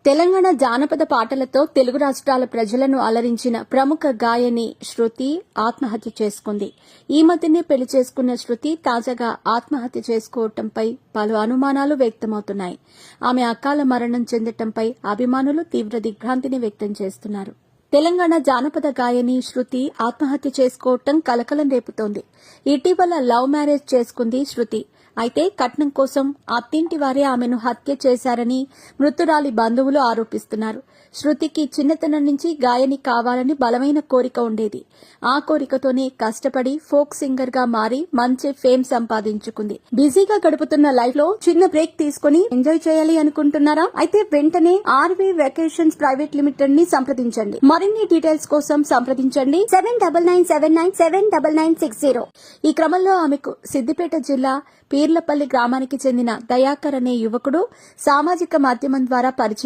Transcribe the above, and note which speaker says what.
Speaker 1: తెలంగాణ జానపద పాటలతో తెలుగు రాష్ట్రాల ప్రజలను అలరించిన ప్రముఖ గాయని శృతి ఆత్మహత్య చేసుకుంది. ఈ మధ్యనే పెళ్లి చేసుకున్న శృతి తాజాగా ఆత్మహత్య చేసుకోవడంపై పలు అనుమానాలు వ్యక్తమవుతున్నాయి. ఆమె అకాల మరణం చెందటంపై అభిమానులు తీవ్ర దిగ్భ్రాంతిని వ్యక్తం చేస్తున్నారు. తెలంగాణ జానపద గాయని శృతి ఆత్మహత్య చేసుకోవటం కలకలం రేపుతోంది. ఇటీవల లవ్ మ్యారేజ్ చేసుకుంది శృతి. అయితే కట్నం కోసం అత్తింటి వారే ఆమెను హత్య చేశారని మృతురాలి బంధువులు ఆరోపిస్తున్నారు. శృతికి చిన్నతనం నుంచి గాయని కావాలని బలమైన కోరిక ఉండేది. ఆ కోరికతోనే కష్టపడి ఫోక్ సింగర్ గా మారి మంచి ఫేమ్ సంపాదించుకుంది. బిజీగా గడుపుతున్న లైఫ్ లో చిన్న బ్రేక్ తీసుకుని ఎంజాయ్ చేయాలి అనుకుంటున్నారా? అయితే వెంటనే ఆర్వీ వెకేషన్స్ ప్రైవేట్ లిమిటెడ్ ని సంప్రదించండి. మరిన్ని డీటెయిల్స్ కోసం సంప్రదించండి 7997979960. ఈ క్రమంలో ఆమెకు సిద్దిపేట జిల్లా పీర్లపల్లి గ్రామానికి చెందిన దయాకర్ అనే యువకుడు సామాజిక మాధ్యమం ద్వారా పరిచయం